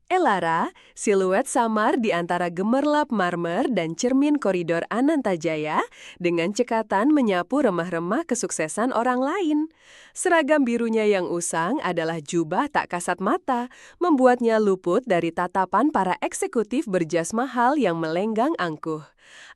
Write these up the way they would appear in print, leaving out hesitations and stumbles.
Elara, siluet samar di antara gemerlap marmer dan cermin koridor Anantajaya dengan cekatan menyapu remah-remah kesuksesan orang lain. Seragam birunya yang usang adalah jubah tak kasat mata, membuatnya luput dari tatapan para eksekutif berjas mahal yang melenggang angkuh.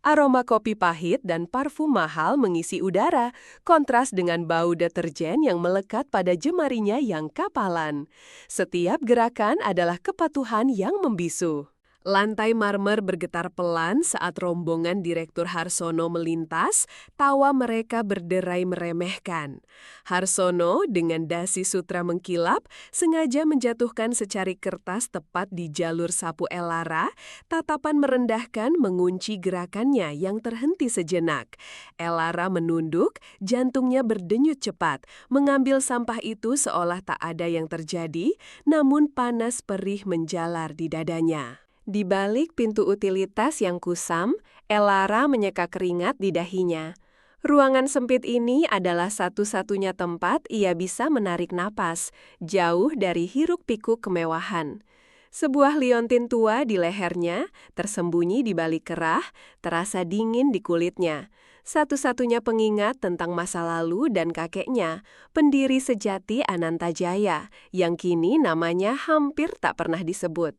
Aroma kopi pahit dan parfum mahal mengisi udara, kontras dengan bau deterjen yang melekat pada jemarinya yang kapalan. Setiap gerakan adalah kepatuhan yang membisu. Lantai marmer bergetar pelan saat rombongan Direktur Harsono melintas, tawa mereka berderai meremehkan. Harsono dengan dasi sutra mengkilap, sengaja menjatuhkan secari kertas tepat di jalur sapu Elara, tatapan merendahkan mengunci gerakannya yang terhenti sejenak. Elara menunduk, jantungnya berdenyut cepat, mengambil sampah itu seolah tak ada yang terjadi, namun panas perih menjalar di dadanya. Di balik pintu utilitas yang kusam, Elara menyeka keringat di dahinya. Ruangan sempit ini adalah satu-satunya tempat ia bisa menarik napas, jauh dari hiruk-pikuk kemewahan. Sebuah liontin tua di lehernya, tersembunyi di balik kerah, terasa dingin di kulitnya. Satu-satunya pengingat tentang masa lalu dan kakeknya, pendiri sejati Anantajaya, yang kini namanya hampir tak pernah disebut.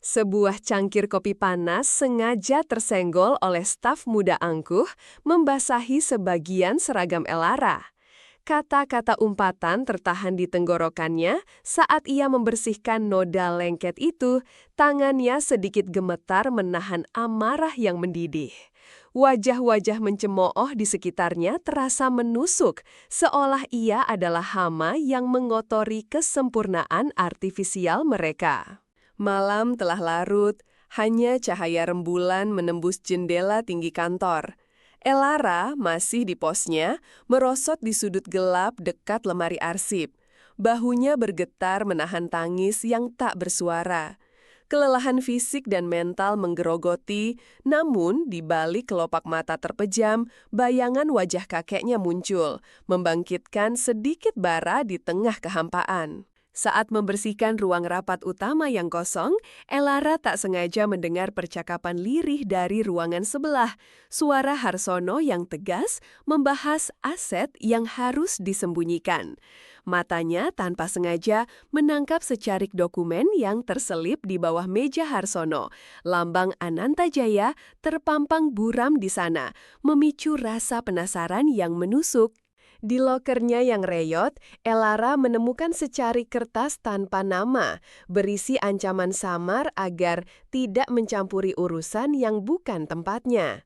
Sebuah cangkir kopi panas sengaja tersenggol oleh staf muda angkuh, membasahi sebagian seragam Elara. Kata-kata umpatan tertahan di tenggorokannya saat ia membersihkan noda lengket itu, tangannya sedikit gemetar menahan amarah yang mendidih. Wajah-wajah mencemooh di sekitarnya terasa menusuk, seolah ia adalah hama yang mengotori kesempurnaan artifisial mereka. Malam telah larut, hanya cahaya rembulan menembus jendela tinggi kantor. Elara masih di posnya, merosot di sudut gelap dekat lemari arsip. Bahunya bergetar menahan tangis yang tak bersuara. Kelelahan fisik dan mental menggerogoti, namun di balik kelopak mata terpejam, bayangan wajah kakeknya muncul, membangkitkan sedikit bara di tengah kehampaan. Saat membersihkan ruang rapat utama yang kosong, Elara tak sengaja mendengar percakapan lirih dari ruangan sebelah. Suara Harsono yang tegas membahas aset yang harus disembunyikan. Matanya tanpa sengaja menangkap secarik dokumen yang terselip di bawah meja Harsono. Lambang Anantajaya terpampang buram di sana, memicu rasa penasaran yang menusuk. Di lokernya yang reyot, Elara menemukan secari kertas tanpa nama, berisi ancaman samar agar tidak mencampuri urusan yang bukan tempatnya.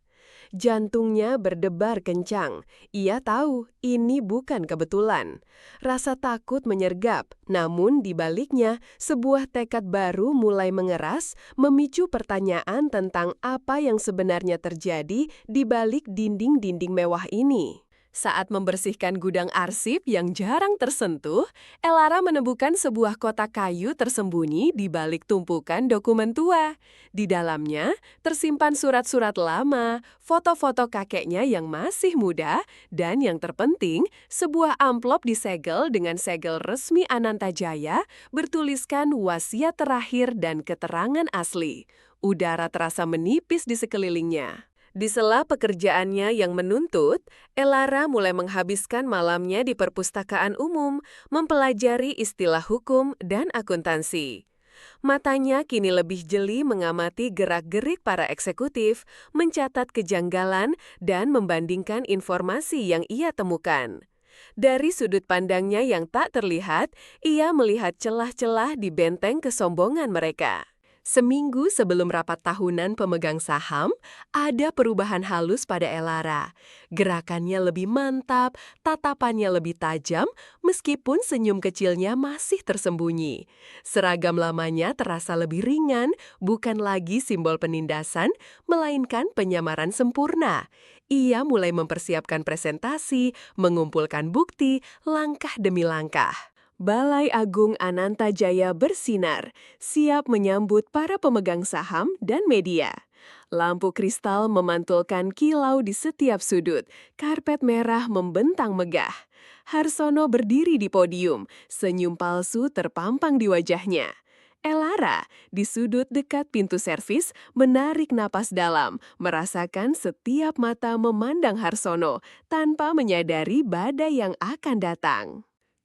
Jantungnya berdebar kencang. Ia tahu ini bukan kebetulan. Rasa takut menyergap, namun di baliknya sebuah tekad baru mulai mengeras, memicu pertanyaan tentang apa yang sebenarnya terjadi di balik dinding-dinding mewah ini. Saat membersihkan gudang arsip yang jarang tersentuh, Elara menemukan sebuah kotak kayu tersembunyi di balik tumpukan dokumen tua. Di dalamnya tersimpan surat-surat lama, foto-foto kakeknya yang masih muda, dan yang terpenting, sebuah amplop disegel dengan segel resmi Anantajaya bertuliskan wasiat terakhir dan keterangan asli. Udara terasa menipis di sekelilingnya. Di sela pekerjaannya yang menuntut, Elara mulai menghabiskan malamnya di perpustakaan umum, mempelajari istilah hukum dan akuntansi. Matanya kini lebih jeli mengamati gerak-gerik para eksekutif, mencatat kejanggalan, dan membandingkan informasi yang ia temukan. Dari sudut pandangnya yang tak terlihat, ia melihat celah-celah di benteng kesombongan mereka. Seminggu sebelum rapat tahunan pemegang saham, ada perubahan halus pada Elara. Gerakannya lebih mantap, tatapannya lebih tajam, meskipun senyum kecilnya masih tersembunyi. Seragam lamanya terasa lebih ringan, bukan lagi simbol penindasan, melainkan penyamaran sempurna. Ia mulai mempersiapkan presentasi, mengumpulkan bukti, langkah demi langkah. Balai Agung Anantajaya bersinar, siap menyambut para pemegang saham dan media. Lampu kristal memantulkan kilau di setiap sudut, karpet merah membentang megah. Harsono berdiri di podium, senyum palsu terpampang di wajahnya. Elara, di sudut dekat pintu servis, menarik napas dalam, merasakan setiap mata memandang Harsono tanpa menyadari badai yang akan datang.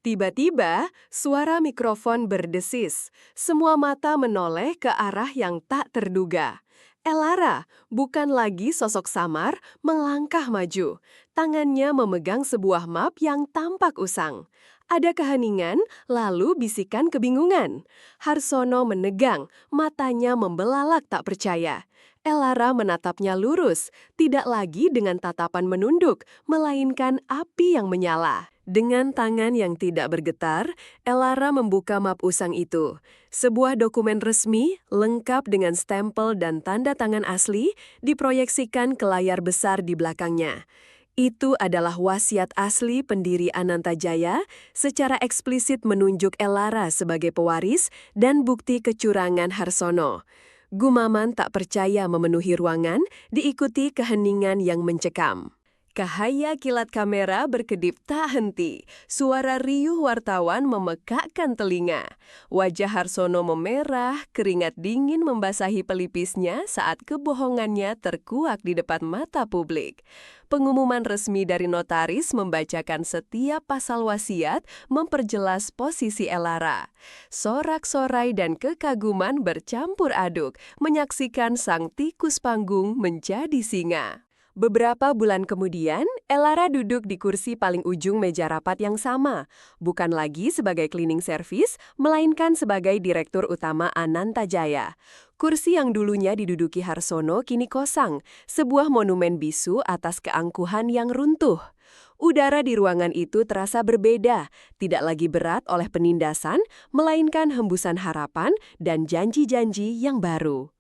Tiba-tiba, suara mikrofon berdesis. Semua mata menoleh ke arah yang tak terduga. Elara, bukan lagi sosok samar, melangkah maju. Tangannya memegang sebuah map yang tampak usang. Ada keheningan, lalu bisikan kebingungan. Harsono menegang, matanya membelalak tak percaya. Elara menatapnya lurus, tidak lagi dengan tatapan menunduk, melainkan api yang menyala. Dengan tangan yang tidak bergetar, Elara membuka map usang itu. Sebuah dokumen resmi, lengkap dengan stempel dan tanda tangan asli, diproyeksikan ke layar besar di belakangnya. Itu adalah wasiat asli pendiri Anantajaya, secara eksplisit menunjuk Elara sebagai pewaris dan bukti kecurangan Harsono. Gumaman tak percaya memenuhi ruangan, diikuti keheningan yang mencekam. Cahaya kilat kamera berkedip tak henti. Suara riuh wartawan memekakkan telinga. Wajah Harsono memerah, keringat dingin membasahi pelipisnya saat kebohongannya terkuak di depan mata publik. Pengumuman resmi dari notaris membacakan setiap pasal wasiat, memperjelas posisi Elara. Sorak-sorai dan kekaguman bercampur aduk, menyaksikan sang tikus panggung menjadi singa. Beberapa bulan kemudian, Elara duduk di kursi paling ujung meja rapat yang sama, bukan lagi sebagai cleaning service, melainkan sebagai direktur utama Anantajaya. Kursi yang dulunya diduduki Harsono kini kosong, sebuah monumen bisu atas keangkuhan yang runtuh. Udara di ruangan itu terasa berbeda, tidak lagi berat oleh penindasan, melainkan hembusan harapan dan janji-janji yang baru.